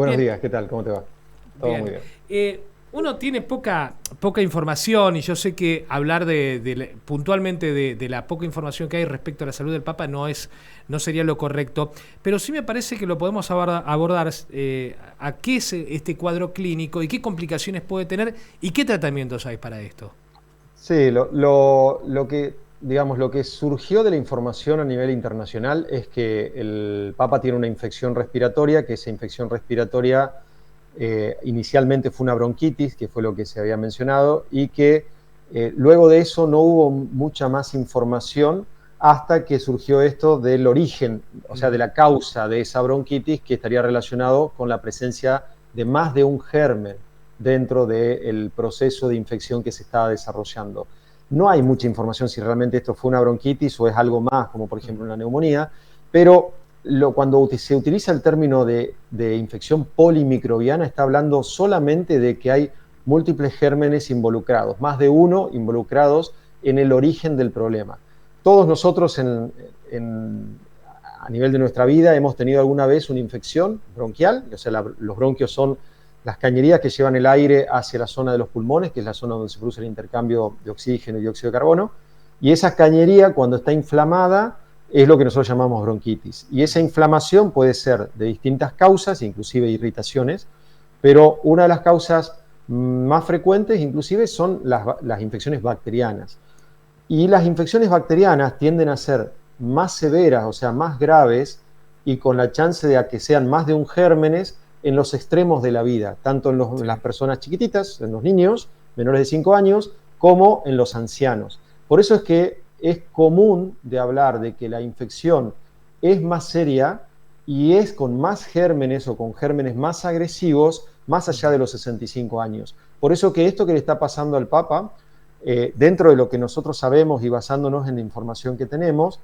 Buenos Bien, días, ¿qué tal? ¿Cómo te va? Todo muy bien. bien. Uno tiene poca información y yo sé que hablar puntualmente de la poca información que hay respecto a la salud del Papa no sería lo correcto, pero sí me parece que lo podemos abordar a qué es este cuadro clínico y qué complicaciones puede tener y qué tratamientos hay para esto. Sí, lo que, digamos, lo que surgió de la información a nivel internacional es que el Papa tiene una infección respiratoria, que esa infección respiratoria inicialmente fue una bronquitis, que fue lo que se había mencionado, y que luego de eso no hubo mucha más información hasta que surgió esto del origen, o sea, de Ujú. la causa de esa bronquitis, que estaría relacionado con la presencia de más de un germen dentro del proceso de infección que se estaba desarrollando. No hay mucha información si realmente esto fue una bronquitis o es algo más, como por ejemplo una neumonía, pero cuando se utiliza el término de infección polimicrobiana, está hablando solamente de que hay múltiples gérmenes involucrados, más de uno involucrados en el origen del problema. Todos nosotros a nivel de nuestra vida hemos tenido alguna vez una infección bronquial, o sea, los bronquios son las cañerías que llevan el aire hacia la zona de los pulmones, que es la zona donde se produce el intercambio de oxígeno y dióxido de carbono, y esa cañería cuando está inflamada es lo que nosotros llamamos bronquitis. Y esa inflamación puede ser de distintas causas, inclusive irritaciones, pero una de las causas más frecuentes inclusive son las infecciones bacterianas. Y las infecciones bacterianas tienden a ser más severas, o sea, más graves, y con la chance de que sean más de un gérmenes en los extremos de la vida, tanto en las Sí. personas chiquititas, en los niños menores de 5 años, como en los ancianos. Por eso es que es común de hablar de que la infección es más seria y es con más gérmenes o con gérmenes más agresivos más allá Ujú. de los 65 años. Por eso que esto que le está pasando al Papa, dentro de lo que nosotros sabemos y basándonos en la información que tenemos,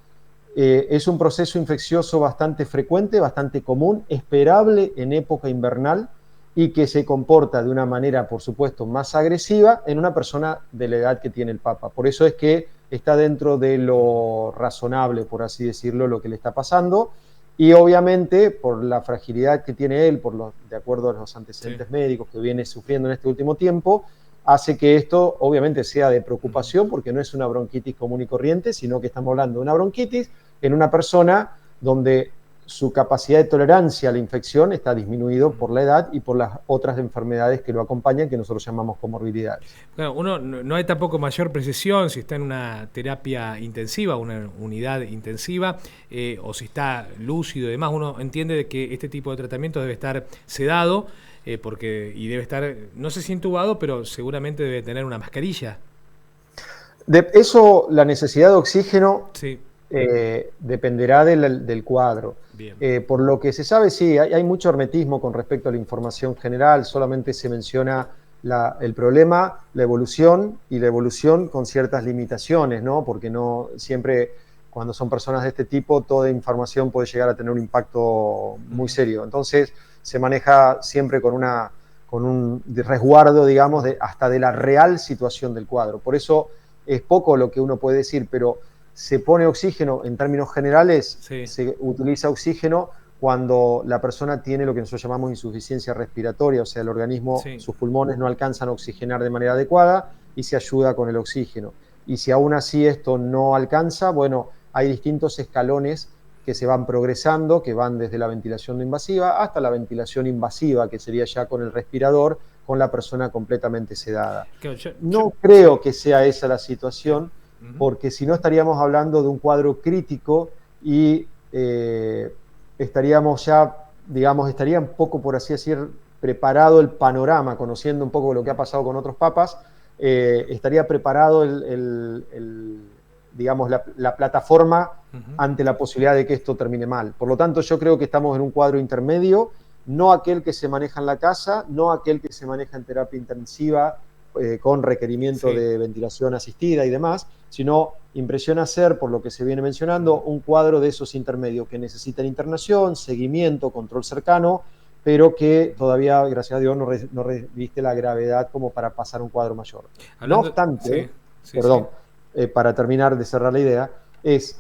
es un proceso infeccioso bastante frecuente, bastante común, esperable en época invernal y que se comporta de una manera, por supuesto, más agresiva en una persona de la edad que tiene el Papa. Por eso es que está dentro de lo razonable, por así decirlo, lo que le está pasando. Y obviamente, por la fragilidad que tiene él, de acuerdo a los Sí. antecedentes médicos que viene sufriendo en este último tiempo, hace que esto obviamente sea de Ujú. preocupación porque no es una bronquitis común y corriente, sino que estamos hablando de una bronquitis en una persona donde su capacidad de tolerancia a la infección está disminuido por la edad y por las otras enfermedades que lo acompañan, que nosotros llamamos comorbilidades. Claro, uno no hay tampoco mayor precisión si está en una terapia intensiva, una unidad intensiva, o si está lúcido y demás. Uno entiende de que este tipo de tratamiento debe estar sedado, y debe estar, no sé si intubado, pero seguramente debe tener una mascarilla. De eso, la necesidad de oxígeno Sí, dependerá del cuadro. bien. Por lo que se sabe, sí, hay mucho hermetismo con respecto a la información general, solamente se menciona el problema, la evolución y la evolución con ciertas limitaciones, ¿no? Porque no siempre, cuando son personas de este tipo, toda información puede llegar a tener un impacto muy Ujú, serio. Entonces, se maneja siempre con un resguardo, digamos, ujú. hasta de la real situación del cuadro. Por eso es poco lo que uno puede decir, pero se pone oxígeno, en términos generales, Sí, se utiliza oxígeno cuando la persona tiene lo que nosotros llamamos insuficiencia respiratoria, o sea, el organismo, sí. sus pulmones no alcanzan a oxigenar de manera adecuada y se ayuda con el oxígeno. Y si aún así esto no alcanza, bueno, hay distintos escalones que se van progresando, que van desde la ventilación no invasiva hasta la ventilación invasiva, que sería ya con el respirador, con la persona completamente sedada. Claro, No sí, creo que sea esa la bien. situación, Ujú. porque si no estaríamos hablando de un cuadro crítico y estaríamos ya, digamos, estaría un poco, por así decir, preparado el panorama, conociendo un poco lo que ha pasado con otros papas, estaría preparado digamos, la plataforma Ujú. ante la posibilidad de que esto termine mal. Por lo tanto, yo creo que estamos en un cuadro intermedio, no aquel que se maneja en la casa, no aquel que se maneja en terapia intensiva con requerimiento Sí. de ventilación asistida y demás, sino impresiona ser, por lo que se viene mencionando, Ujú. un cuadro de esos intermedios que necesitan internación, seguimiento, control cercano, pero que Ujú. todavía, gracias a Dios, no reviste la gravedad como para pasar un cuadro mayor. No Hablando, obstante, sí, sí, sí. perdón, para terminar de cerrar la idea, es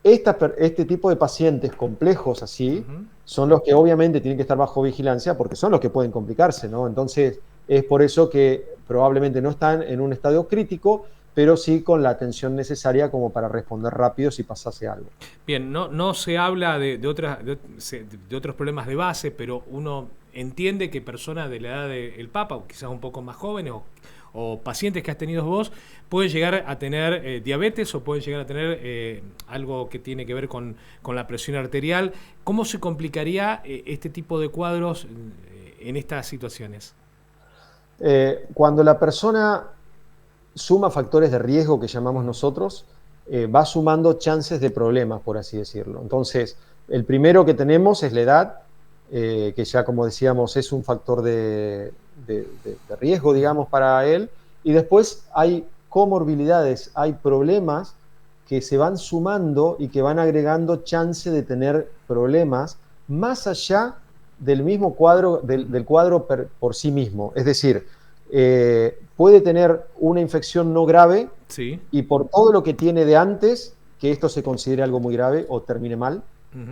Este tipo de pacientes complejos así son los que obviamente tienen que estar bajo vigilancia porque son los que pueden complicarse, ¿no? Entonces, es por eso que probablemente no están en un estadio crítico, pero sí con la atención necesaria como para responder rápido si pasase algo. Bien, no se habla de otros problemas de base, pero uno entiende que personas de la edad del Papa, o quizás un poco más jóvenes, o pacientes que has tenido vos, pueden llegar a tener diabetes o pueden llegar a tener algo que tiene que ver con la presión arterial. ¿Cómo se complicaría este tipo de cuadros en estas situaciones? Cuando la persona suma factores de riesgo que llamamos nosotros, va sumando chances de problemas, por así decirlo. Entonces, el primero que tenemos es la edad, que ya como decíamos es un factor de riesgo, digamos, para él. Y después hay comorbilidades, hay problemas que se van sumando y que van agregando chance de tener problemas más allá del mismo cuadro, del cuadro por sí mismo. Es decir, puede tener una infección no grave, sí, y por todo lo que tiene de antes, que esto se considere algo muy grave o termine mal,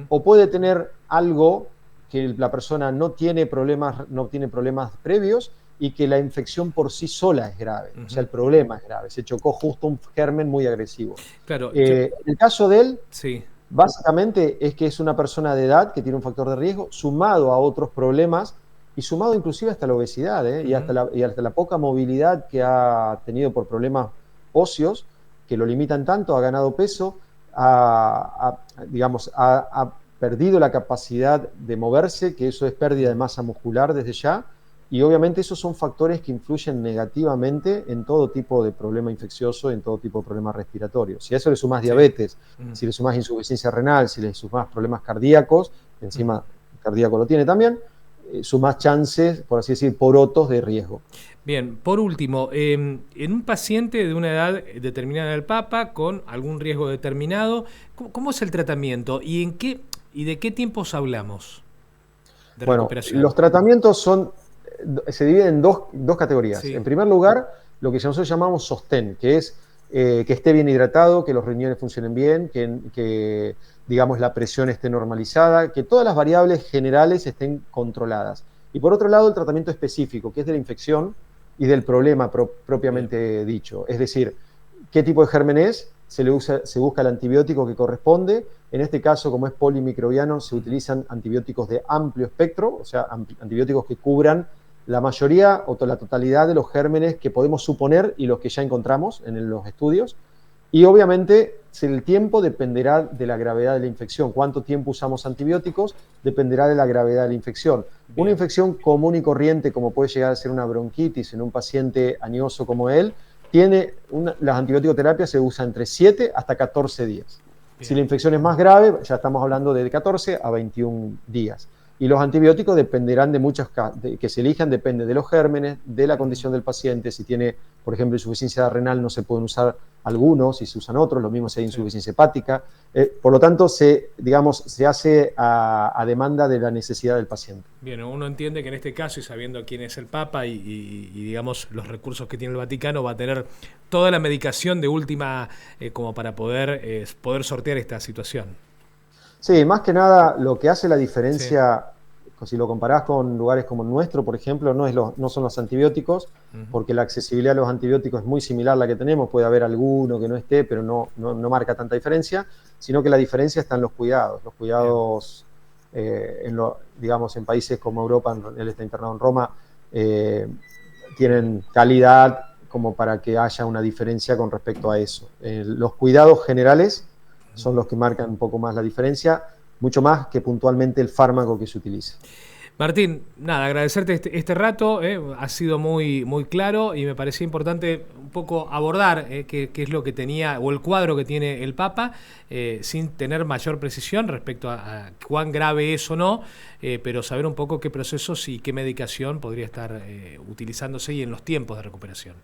o puede tener algo que la persona no tiene problemas previos y que la infección por sí sola es grave. O sea, el problema es grave. Se chocó justo un germen muy agresivo. Claro, el caso de él, sí, básicamente, es que es una persona de edad que tiene un factor de riesgo sumado a otros problemas y sumado inclusive hasta la obesidad, y hasta la poca movilidad que ha tenido por problemas óseos que lo limitan tanto, ha ganado peso, digamos, ha perdido la capacidad de moverse, que eso es pérdida de masa muscular desde ya, y obviamente esos son factores que influyen negativamente en todo tipo de problema infeccioso, en todo tipo de problema respiratorio. Si a eso le sumás diabetes, si le sumás insuficiencia renal, si le sumás problemas cardíacos, encima cardíaco lo tiene también, sumás chances, por así decir, porotos de riesgo. Bien, por último, en un paciente de una edad determinada del Papa, con algún riesgo determinado, ¿cómo es el tratamiento y de qué tiempos hablamos de recuperación? Los tratamientos se dividen en dos categorías. Sí. En primer lugar, lo que nosotros llamamos sostén, que es que esté bien hidratado, que los riñones funcionen bien, que digamos la presión esté normalizada, que todas las variables generales estén controladas. Y por otro lado, el tratamiento específico, que es de la infección y del problema propiamente dicho. Es decir, qué tipo de germen es, se busca el antibiótico que corresponde. En este caso, como es polimicrobiano, se utilizan antibióticos de amplio espectro, o sea, antibióticos que cubran la mayoría o la totalidad de los gérmenes que podemos suponer y los que ya encontramos en los estudios. Y obviamente el tiempo dependerá de la gravedad de la infección. Cuánto tiempo usamos antibióticos dependerá de la gravedad de la infección. Bien. Una infección común y corriente, como puede llegar a ser una bronquitis en un paciente añoso como él, las antibióticoterapias se usan entre 7 hasta 14 días. Bien. Si la infección es más grave, ya estamos hablando de 14 a 21 días. Y los antibióticos dependerán de que se elijan, depende de los gérmenes, de la condición del paciente. Si tiene, por ejemplo, insuficiencia renal, no se pueden usar algunos y se usan otros, lo mismo si hay insuficiencia hepática. Por lo tanto, se hace a demanda de la necesidad del paciente. Bien, uno entiende que en este caso, y sabiendo quién es el Papa y digamos los recursos que tiene el Vaticano, va a tener toda la medicación de última como para poder sortear esta situación. Sí, más que nada lo que hace la diferencia, si lo comparás con lugares como el nuestro, por ejemplo, no son los antibióticos, porque la accesibilidad a los antibióticos es muy similar a la que tenemos, puede haber alguno que no esté, pero no marca tanta diferencia, sino que la diferencia está en los cuidados. Los cuidados, digamos, en países como Europa, él está internado en Roma, tienen calidad como para que haya una diferencia con respecto a eso. Los cuidados generales son los que marcan un poco más la diferencia, mucho más que puntualmente el fármaco que se utiliza. Martín, nada, agradecerte este rato, ha sido muy, muy claro y me parecía importante un poco abordar qué es lo que tenía o el cuadro que tiene el Papa, sin tener mayor precisión respecto a cuán grave es o no, pero saber un poco qué procesos y qué medicación podría estar utilizándose y en los tiempos de recuperación.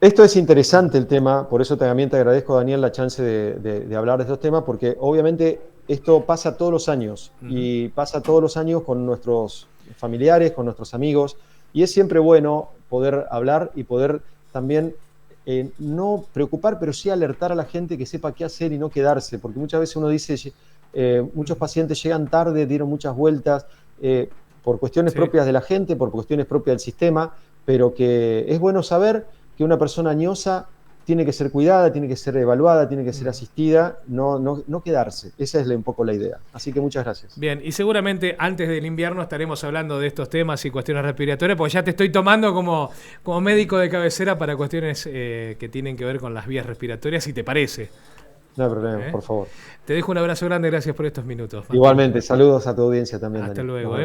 Esto es interesante el tema, por eso también te agradezco, Daniel, la chance de hablar de estos temas, porque obviamente esto pasa todos los años y pasa todos los años con nuestros familiares, con nuestros amigos, y es siempre bueno poder hablar y poder también no preocupar, pero sí alertar a la gente que sepa qué hacer y no quedarse, porque muchas veces uno dice, muchos pacientes llegan tarde, dieron muchas vueltas, por cuestiones propias de la gente, por cuestiones propias del sistema, pero que es bueno saber que una persona añosa tiene que ser cuidada, tiene que ser evaluada, tiene que ser asistida, no quedarse. Esa es un poco la idea. Así que muchas gracias. Bien, y seguramente antes del invierno estaremos hablando de estos temas y cuestiones respiratorias, porque ya te estoy tomando como médico de cabecera para cuestiones que tienen que ver con las vías respiratorias, si te parece. No hay problema, por favor. Te dejo un abrazo grande, gracias por estos minutos, Martín. Igualmente, saludos a tu audiencia también. Hasta Daniel. luego.